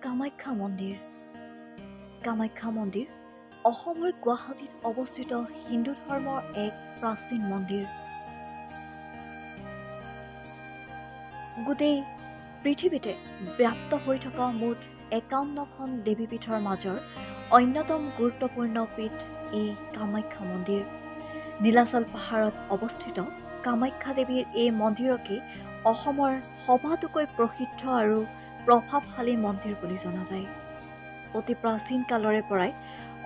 কামাখ্যা মন্দিৰ কামাখ্যা মন্দিৰ অসমৰ গুৱাহাটীত অৱস্থিত হিন্দু ধৰ্মৰ এক প্ৰাচীন মন্দিৰ। গোটেই পৃথিৱীতে ব্যাপ্ত হৈ থকা মুঠ ৫১খন দেৱীপীঠৰ মাজৰ অন্যতম গুৰুত্বপূৰ্ণ পীঠ এই কামাখ্যা মন্দিৰ। নীলাচল পাহাৰত অৱস্থিত কামাখ্যা দেৱীৰ এই মন্দিৰকে অসমৰ সবাতোকৈ প্ৰসিদ্ধ আৰু প্ৰভাৱশালী মন্দিৰ বুলি জনা যায়। অতি প্ৰাচীন কালৰে পৰাই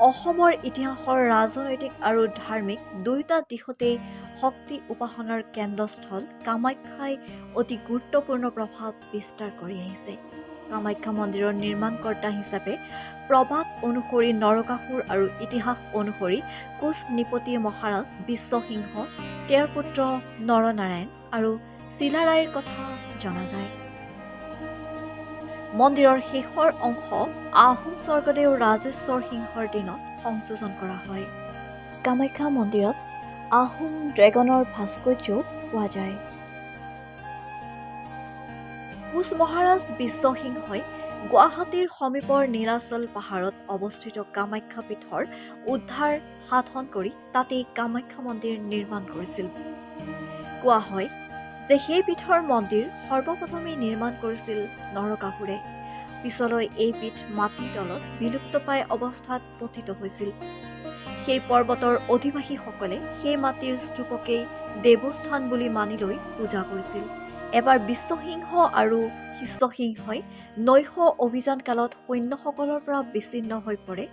অসমৰ ইতিহাসৰ ৰাজনৈতিক আৰু ধাৰ্মিক দুয়োটা দিশতেই শক্তি উপাসনাৰ কেন্দ্ৰস্থল কামাখ্যাই অতি গুৰুত্বপূৰ্ণ প্ৰভাৱ বিস্তাৰ কৰি আহিছে। কামাখ্যা মন্দিৰৰ নিৰ্মাণকৰ্তা হিচাপে প্ৰবাদ অনুসৰি নৰকাসুৰ আৰু ইতিহাস অনুসৰি কোচ নৃপতি মহাৰাজ বিশ্বসিংহ, তেওঁৰ পুত্ৰ নৰনাৰায়ণ আৰু চিলাৰায়ৰ কথা জনা যায়। মন্দিৰৰ শেষৰ অংশ আহোম স্বৰ্গদেউ ৰাজেশ্বৰ সিংহৰ দিনত সংযোজন কৰা হয়। কামাখ্যা মন্দিৰত আহোম ড্ৰেগনৰ ভাস্কৰ্যও পোৱা যায়। কোচ মহাৰাজ বিশ্বসিংহই গুৱাহাটীৰ সমীপৰ নীলাচল পাহাৰত অৱস্থিত কামাখ্যা পীঠৰ উদ্ধাৰ সাধন কৰি তাতেই কামাখ্যা মন্দিৰ নিৰ্মাণ কৰিছিল। কোৱা হয় যে সেই পীঠৰ মন্দিৰ সৰ্বপ্ৰথমে নিৰ্মাণ কৰিছিল নৰকাসুৰে। পিছলৈ এই পীঠ মাটিৰ তলত বিলুপ্তপ্ৰায় অৱস্থাত পতিত হৈছিল। সেই পৰ্বতৰ অধিবাসীসকলে সেই মাটিৰ স্তূপকেই দেৱস্থান বুলি মানি লৈ পূজা কৰিছিল। এবাৰ বিশ্বসিংহ আৰু শিষ্যসিংহই নৈশ অভিযান কালত সৈন্যসকলৰ পৰা বিচ্ছিন্ন হৈ পৰে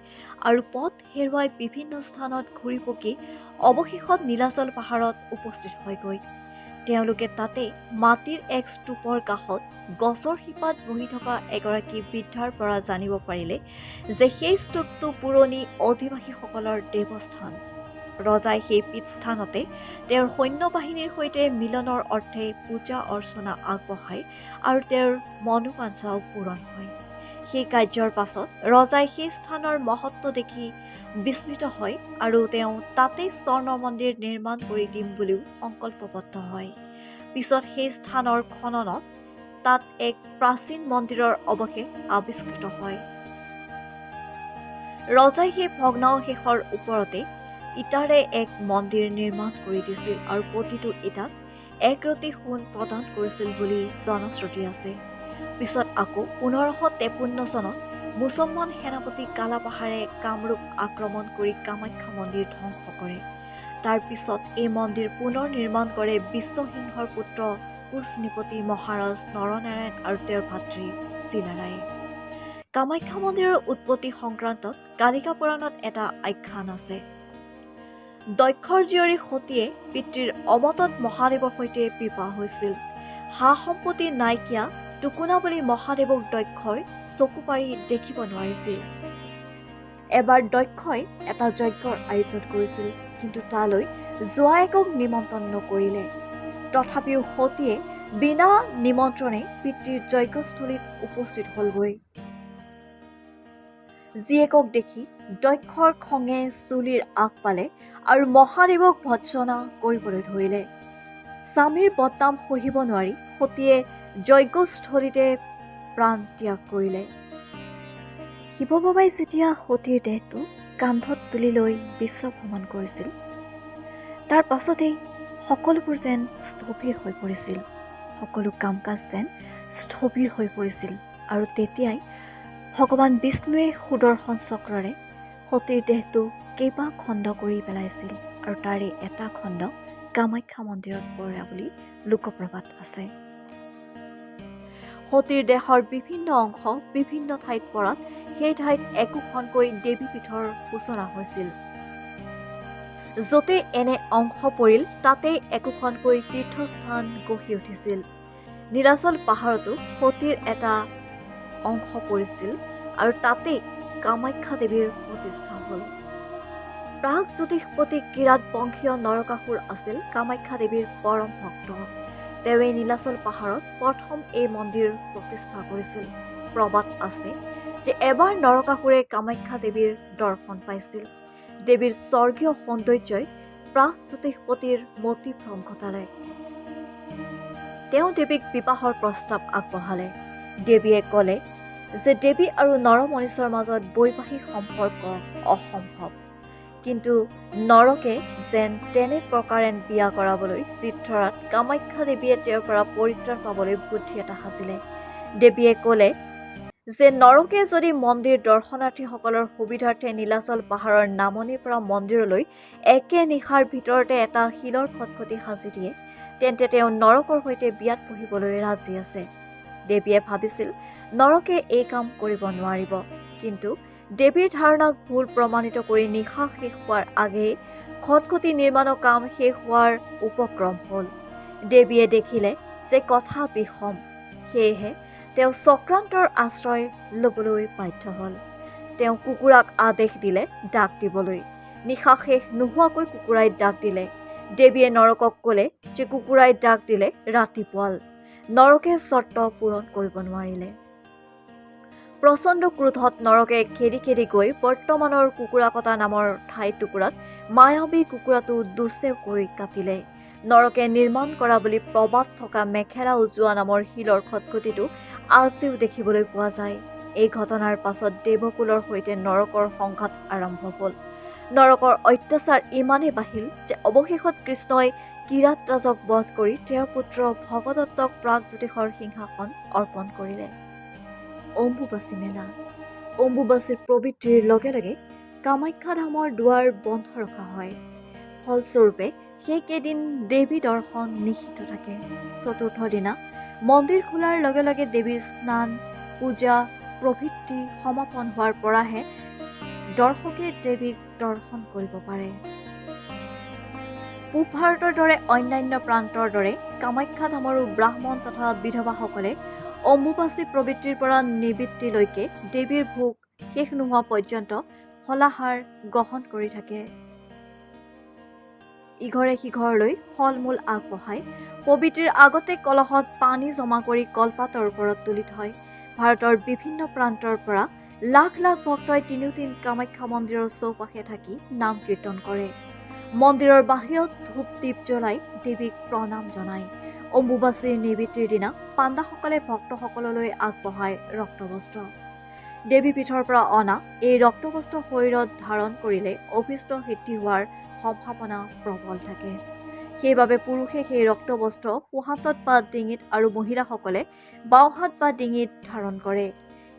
আৰু পথ হেৰুৱাই বিভিন্ন স্থানত ঘূৰি পকি অৱশেষত নীলাচল পাহাৰত উপস্থিত হয়গৈ। তেওঁলোকে তাতে মাটিৰ এক স্তূপৰ কাষত গছৰ শিপাত বহি থকা এগৰাকী বৃদ্ধাৰ পৰা জানিব পাৰিলে যে সেই স্তূপটো পুৰণি অধিবাসীসকলৰ দেৱস্থান। ৰজাই সেই পীঠস্থানতে তেওঁৰ সৈন্যবাহিনীৰ সৈতে মিলনৰ অৰ্থে পূজা অৰ্চনা আগবঢ়ায় আৰু তেওঁৰ মনোবাঞ্ছাও পূৰণ হয়। সেই কাৰ্যৰ পাছত ৰজাই সেই স্থানৰ মহত্ব দেখি বিস্মিত হয় আৰু তেওঁ তাতেই স্বৰ্ণ মন্দিৰ নিৰ্মাণ কৰি দিম বুলিও সংকল্পবদ্ধ হয়। পিছত সেই স্থানৰ খননত তাত এক প্ৰাচীন মন্দিৰৰ অৱশেষ আৱিষ্কৃত হয়। ৰজাই সেই ভগ্নাৱশেষৰ ওপৰতে ইটাৰে এক মন্দিৰ নিৰ্মাণ কৰি দিছিল আৰু প্ৰতিটো ইটাত এক ৰতি সোণ প্ৰদান কৰিছিল বুলি জনশ্ৰুতি আছে। পিছত আকৌ ১৫৫৩ চনত মুছলমান সেনাপতি কালাপাহাৰে কামৰূপ আক্ৰমণ কৰি কামাখ্যা মন্দিৰ ধ্বংস কৰে। তাৰ পিছত এই মন্দিৰ পুনৰ নিৰ্মাণ কৰে বিশ্বসিংহৰ পুত্ৰ কোচ নৃপতি মহাৰাজ নৰনাৰায়ণ আৰু তেওঁৰ ভাতৃ চিলাৰায়ে। কামাখ্যা মন্দিৰৰ উৎপত্তি সংক্ৰান্তত কালিকা পুৰাণত এটা আখ্যান আছে। দক্ষৰ জীয়ৰী সতীয়ে পিতৃৰ অমতত মহাদেৱৰ সৈতে বিবাহ হৈছিল। সা-সম্পত্তি নাইকিয়া টুকুনা বুলি মহাদেৱক দক্ষই চকু পাৰি দেখিব নোৱাৰিছিল। এবাৰ দক্ষই এটা যজ্ঞৰ আয়োজন কৰিছিল, কিন্তু তালৈ জোৱায়েকক নিমন্ত্ৰণ নকৰিলে। তথাপিও সতীয়ে বিনা নিমন্ত্ৰণে পিতৃৰ যজ্ঞস্থলীত উপস্থিত হলগৈ। জীয়েকক দেখি দক্ষৰ খঙে চুলিৰ আগ পালে আৰু মহাদেৱক ভৎসনা কৰিবলৈ ধৰিলে। স্বামীৰ বদনাম সহিব নোৱাৰি সতীয়ে যজ্ঞস্থলীতে প্ৰাণ ত্যাগ কৰিলে। শিৱ বাবাই যেতিয়া সতীৰ দেহটো কান্ধত তুলি লৈ বিশ্ব ভ্ৰমণ কৰিছিল, তাৰ পাছতেই সকলোবোৰ যেন স্থবিৰ হৈ পৰিছিল। সকলো কাম কাজ যেন স্থবিৰ হৈ পৰিছিল আৰু তেতিয়াই ভগৱান বিষ্ণুৱে সুদৰ্শন চক্ৰৰে সতীৰ দেহটো কেইবা খণ্ড কৰি পেলাইছিল আৰু তাৰে এটা খণ্ড কামাখ্যা মন্দিৰত পৰা বুলি লোকপ্ৰবাদ আছে। সতীৰ দেহৰ বিভিন্ন অংশ বিভিন্ন ঠাইত পৰাত সেই ঠাইত একোখনকৈ দেৱীপীঠৰ সূচনা হৈছিল। য'তে এনে অংশ পৰিল তাতেই একোখনকৈ তীৰ্থস্থান গঢ়ি উঠিছিল। নীলাচল পাহাৰতো সতীৰ এটা অংশ পৰিছিল আৰু তাতেই কামাখ্যা দেৱীৰ প্ৰতিষ্ঠা হ'ল। প্ৰাগজ্যোতিষপতি কিৰাত বংশীয় নৰকাসুৰ আছিল কামাখ্যা দেৱীৰ পৰম ভক্ত। তেওঁৱে নীলাচল পাহাৰত প্ৰথম এই মন্দিৰ প্ৰতিষ্ঠা কৰিছিল। প্ৰবাদ আছে যে এবাৰ নৰকাসুৰে কামাখ্যা দেৱীৰ দৰ্শন পাইছিল। দেৱীৰ স্বৰ্গীয় সৌন্দৰ্যই প্ৰাগজ্যোতিষপতিৰ মতিভ্ৰম ঘটালে। তেওঁ দেৱীক বিবাহৰ প্ৰস্তাৱ আগবঢ়ালে। দেৱীয়ে ক'লে, যে দেৱী আৰু নৰমনীষৰ মাজত বৈবাহিক সম্পৰ্ক অসম্ভৱ। কিন্তু নৰকে যেন তেনে প্ৰকাৰে বিয়া কৰাবলৈ চিত্তৰাত কামাখ্যা দেৱীয়ে তেওঁৰ পৰা পৰিত্ৰাণ পাবলৈ বুদ্ধি এটা সাজিলে। দেৱীয়ে ক'লে যে নৰকে যদি মন্দিৰ দৰ্শনাৰ্থীসকলৰ সুবিধাৰ্থে নীলাচল পাহাৰৰ নামনিৰ পৰা মন্দিৰলৈ একে নিশাৰ ভিতৰতে এটা শিলৰ খটখটি সাজি দিয়ে, তেন্তে তেওঁ নৰকৰ সৈতে বিয়াত বহিবলৈ ৰাজি আছে। দেৱীয়ে ভাবিছিল নৰকে এই কাম কৰিব নোৱাৰিব। কিন্তু দেৱীৰ ধাৰণাক ভুল প্ৰমাণিত কৰি নিশা শেষ হোৱাৰ আগেয়ে খটখটি নিৰ্মাণৰ কাম শেষ হোৱাৰ উপক্ৰম হ'ল। দেৱীয়ে দেখিলে যে কথা বিষম, সেয়েহে তেওঁ চক্ৰান্তৰ আশ্ৰয় ল'বলৈ বাধ্য হ'ল। তেওঁ কুকুৰাক আদেশ দিলে ডাক দিবলৈ। নিশা শেষ নোহোৱাকৈ কুকুৰাই ডাক দিলে। দেৱীয়ে নৰকক ক'লে যে কুকুৰাই ডাক দিলে ৰাতিপুৱাল। নৰকে চৰ্ত পূৰণ কৰিব নোৱাৰিলে। প্ৰচণ্ড ক্ৰোধত নৰকে খেদি খেদি গৈ বৰ্তমানৰ কুকুৰাকটা নামৰ ঠাইটুকুৰাত মায়াবী কুকুৰাটো দুচেওকৈ কাটিলে। নৰকে নিৰ্মাণ কৰা বুলি প্ৰবাদ থকা মেখেলা উজোৱা নামৰ শিলৰ খটখটিটো আজিও দেখিবলৈ পোৱা যায়। এই ঘটনাৰ পাছত দেৱকুলৰ সৈতে নৰকৰ সংঘাত আৰম্ভ হ'ল। নৰকৰ অত্যাচাৰ ইমানেই বাঢ়িল যে অৱশেষত কৃষ্ণই কিৰাতৰাজক বধ কৰি তেওঁৰ পুত্ৰ ভগদত্তক প্ৰাগজ্যোতিষৰ সিংহাসন অৰ্পণ কৰিলে। অম্বুবাচী মেলা। অম্বুবাচীৰ প্ৰবৃত্তিৰ লগে লগে কামাখ্যা ধামৰ দুৱাৰ বন্ধ ৰখা হয়। ফলস্বৰূপে সেইকেইদিন দেৱী দৰ্শন নিষিদ্ধ থাকে। চতুৰ্থ দিনা মন্দিৰ খোলাৰ লগে লগে দেৱীৰ স্নান, পূজা প্ৰভৃতি সমাপন হোৱাৰ পৰাহে দৰ্শকে দেৱীক দৰ্শন কৰিব পাৰে। পূব ভাৰতৰ দৰে অন্যান্য প্ৰান্তৰ দৰে কামাখ্যা ধামৰো ব্ৰাহ্মণ তথা বিধৱাসকলে অম্বুবাচী প্ৰবৃত্তিৰ পৰা নিবৃত্তিলৈকে দেৱীৰ ভোগ শেষ নোহোৱা পৰ্যন্ত ফলাহাৰ গ্ৰহণ কৰি থাকে। ইঘৰে সিঘৰলৈ ফল মূল আগবঢ়াই পবিত্ৰীৰ আগতে কলহত পানী জমা কৰি কলপাতৰ ওপৰত তুলি থয়। ভাৰতৰ বিভিন্ন প্ৰান্তৰ পৰা লাখ লাখ ভক্তই তিনিওদিন কামাখ্যা মন্দিৰৰ চৌপাশে থাকি নাম কীৰ্তন কৰে। মন্দিৰৰ বাহিৰত ধূপ দীপ জ্বলাই দেৱীক প্ৰণাম জনায়। অম্বুবাচীৰ নিবৃত্তিৰ দিনা পাণ্ডাসকলে ভক্তসকললৈ আগবঢ়ায় ৰক্তবস্ত্ৰ। দেৱীপীঠৰ পৰা অনা এই ৰক্তবস্ত্ৰ শৰীৰত ধাৰণ কৰিলে অভীষ্ট সিদ্ধি হোৱাৰ সম্ভাৱনা প্ৰবল থাকে। সেইবাবে পুৰুষে সেই ৰক্তবস্ত্ৰ সোঁহাতত বা ডিঙিত আৰু মহিলাসকলে বাওঁহাত বা ডিঙিত ধাৰণ কৰে।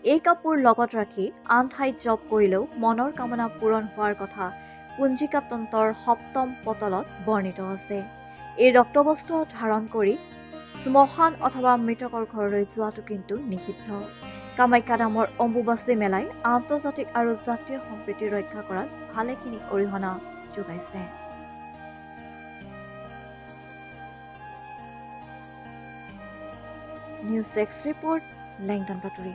এই কাপোৰ লগত ৰাখি আন ঠাইত জপ কৰিলেও মনৰ কামনা পূৰণ হোৱাৰ কথা পুঞ্জিকাতন্ত্ৰৰ ৭ম পটলত বৰ্ণিত আছে। এই ৰক্তবস্ত্ৰ ধাৰণ কৰি শ্মশান অথবা মৃতকৰ ঘৰলৈ যোৱাটো কিন্তু নিষিদ্ধ। কামাখ্যা ধামৰ অম্বুবাচী মেলাই আন্তৰ্জাতিক আৰু জাতীয় সম্প্ৰীতি ৰক্ষা কৰাত ভালেখিনি অৰিহণা যোগাইছে। নিউজ ডেস্ক ৰিপৰ্ট, লেংটন বাতৰি।